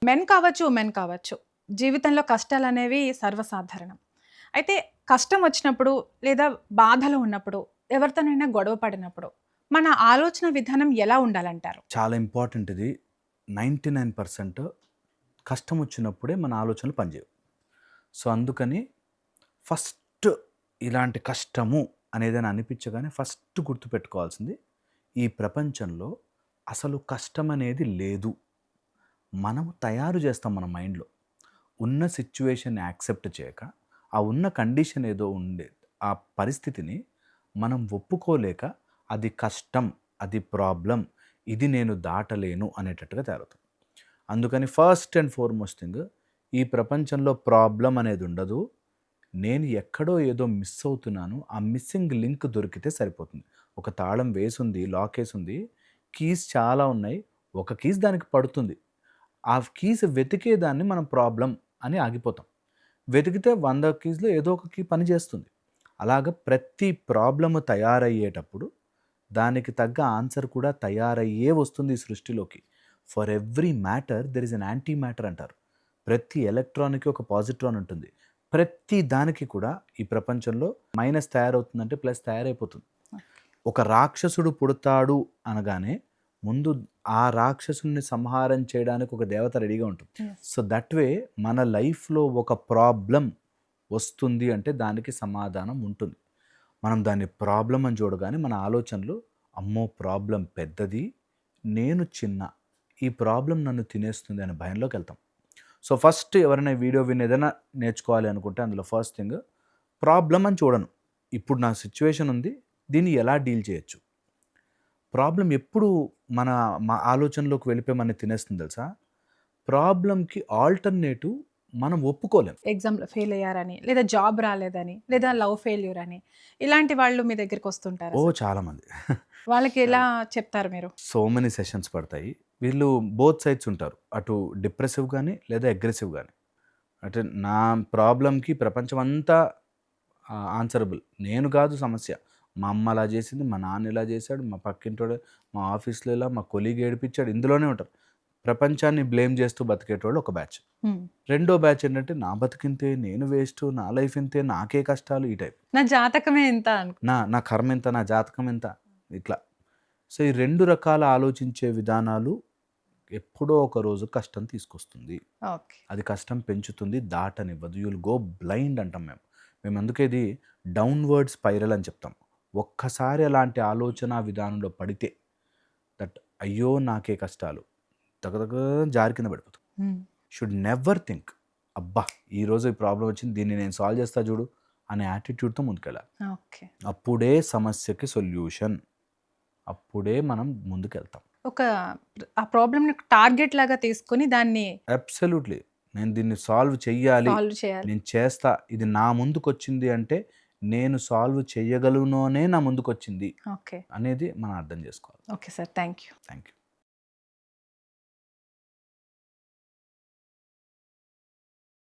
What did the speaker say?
Men కావచ్చు, women కావచ్చు. జీవితంలో కష్టాలనేవి సర్వసాధారణం. అయితే కష్టం వచ్చినప్పుడు లేదా బాధలో ఉన్నప్పుడు, ఎవరితోనైనా గొడవ పడినప్పుడు, మన ఆలోచన విధానం ఎలా ఉండాలంటారు? చాలా ఇంపార్టెంట్ ఇది. 99% కష్టం వచ్చినప్పుడే మన ఆలోచనలు పనిచేయవు. సో, అందుకని ఫస్ట్ ఇలాంటి కష్టము అనేదని అనిపించగానే ఫస్ట్ గుర్తుపెట్టుకోవాల్సింది, ఈ ప్రపంచంలో అసలు కష్టం అనేది లేదు. మనం తయారు చేస్తాం మన మైండ్‌లో. ఉన్న సిట్యుయేషన్‌ని యాక్సెప్ట్ చేయక, ఆ ఉన్న కండిషన్ ఏదో ఉండే ఆ పరిస్థితిని మనం ఒప్పుకోలేక, అది కష్టం, అది ప్రాబ్లమ్, ఇది నేను దాటలేను అనేటట్టుగా తయారవుతాం. అందుకని ఫస్ట్ అండ్ ఫార్‌మోస్ట్ థింగ్, ఈ ప్రపంచంలో ప్రాబ్లమ్ అనేది ఉండదు. నేను ఎక్కడో ఏదో మిస్ అవుతున్నాను. ఆ మిస్సింగ్ లింక్ దొరికితే సరిపోతుంది. ఒక తాళం వేసుంది, లాకేసుంది. కీస్ చాలా ఉన్నాయి. ఒక కీస్ దానికి పడుతుంది. ఆ కీస్ వెతికేదాన్ని మనం ప్రాబ్లమ్ అని ఆగిపోతాం. వెతికితే 100 కీస్‌లో ఏదో ఒక కీ పనిచేస్తుంది. అలాగ ప్రతి ప్రాబ్లమ్ తయారయ్యేటప్పుడు దానికి తగ్గ ఆన్సర్ కూడా తయారయ్యే వస్తుంది ఈ సృష్టిలోకి. For every matter there is an anti matter అంటారు. ప్రతి ఎలక్ట్రాన్‌కి ఒక పాజిట్రాన్ ఉంటుంది. ప్రతి దానికి కూడా ఈ ప్రపంచంలో మైనస్ తయారవుతుందంటే ప్లస్ తయారైపోతుంది. ఒక రాక్షసుడు పుడతాడు అనగానే ముందు ఆ రాక్షసుడిని సంహారం చేయడానికి ఒక దేవత రెడీగా ఉంటుంది. యెస్. సో దట్ వే మన లైఫ్‌లో ఒక ప్రాబ్లమ్ వస్తుంది అంటే దానికి సమాధానం ఉంటుంది. మనం దాన్ని ప్రాబ్లమ్ అని చూడగానే మన ఆలోచనలు, అమ్మో! ప్రాబ్లమ్ పెద్దది, నేను చిన్న, ఈ ప్రాబ్లమ్ నన్ను తినేస్తుంది అనే భయంలోకెళ్తాం. సో ఫస్ట్ ఎవరైనా ఈ వీడియో విని ఏదైనా నేర్చుకోవాలి అనుకుంటే అందులో ఫస్ట్ థింగ్, ప్రాబ్లమ్ అని చూడను. ఇప్పుడు నా సిట్యుయేషన్ ఉంది, దీన్ని ఎలా డీల్ చేయొచ్చు? ప్రాబ్లమ్ ఎప్పుడు మా ఆలోచనలోకి వెళ్ళిపోయి మనల్ని తినేస్తుంది తెలుసా? ప్రాబ్లమ్‌కి ఆల్టర్‌నేటివ్ మనం ఒప్పుకోలేం. ఎగ్జామ్‌లో ఫెయిల్ అయ్యారని, లేదా జాబ్ రాలేదని, లేదా లవ్ ఫెయిల్యూర్ అని, ఇలాంటి వాళ్ళు మీ దగ్గరికొస్తుంటారా ఓహ్! సార్? చాలామంది. వాళ్ళకి ఎలా చెప్తారు మీరు? సో మెనీ సెషన్స్ పడతాయి. వీళ్ళు బోత్ సైడ్స్ ఉంటారు. అటు డిప్రెసివ్ గాని, లేదా అగ్రెసివ్ గాని. అంటే నా ప్రాబ్లమ్‌కి ప్రపంచం అంతా ఆన్సరబుల్. నేను కాదు సమస్య. మా అమ్మ అలా చేసింది, మా నాన్న ఇలా చేశాడు, మా పక్కింటోడు, మా ఆఫీస్‌లో ఇలా, మా కొలీగ్ ఏడిపించాడు. ఇందులోనే ఉంటారు. ప్రపంచాన్ని బ్లేమ్ చేస్తూ బతికేటోళ్ళు ఒక బ్యాచ్. హ్మ్. రెండో బ్యాచ్ ఏంటంటే నా బతుకింతే, నేను వేస్టు, నా లైఫ్ ఇంతే, నాకే కష్టాలు ఈ టైప్. నా జాతకమే ఇంత అనుకో. నా కర్మ ఇంత, నా జాతకం ఇంత ఇట్లా. సో, ఈ 2 రకాల ఆలోచించే విధానాలు ఎప్పుడో ఒక రోజు కష్టం తీసుకొస్తుంది. ఓకే. అది కష్టం పెంచుతుంది, దాటనివ్వదు. యూ విల్ గో బ్లైండ్ అంటాం మేము. మేము అందుకే ఇది డౌన్‌వర్డ్ స్పైరల్ అని చెప్తాం. ఒక్కసారి అలాంటి ఆలోచన విధానంలో పడితే అయ్యో! నాకే కష్టాలు, దగదగ జారి కింద పడిపోతాం. హ్మ్. షుడ్ నెవర్ థింక్, అబ్బా! ఈరోజు ఈ ప్రాబ్లమ్ వచ్చింది, దీన్ని నేను సాల్వ్ చేస్తా చూడు అనే యాటిట్యూడ్‌తో ముందుకెళ్ళాలి. ఓకే. అప్పుడే సమస్యకి సొల్యూషన్. అప్పుడే మనం ముందుకెళ్తాం. ఒక ఆ ప్రాబ్లమ్‌ని టార్గెట్ లాగా తీసుకొని దాన్ని అబ్సల్యూట్‌లీ. నేను దీన్ని సాల్వ్ చెయ్యాలి. సాల్వ్ చేయాలి. నేను చేస్తా. ఇది నా ముందుకొచ్చింది అంటే, నేను సాల్వ్ చెయ్యగలను అనే నా ముందుకొచ్చింది ఓకే. అనేది మనం అర్థం చేసుకోవాలి. Okay sir. Thank you. Thank you.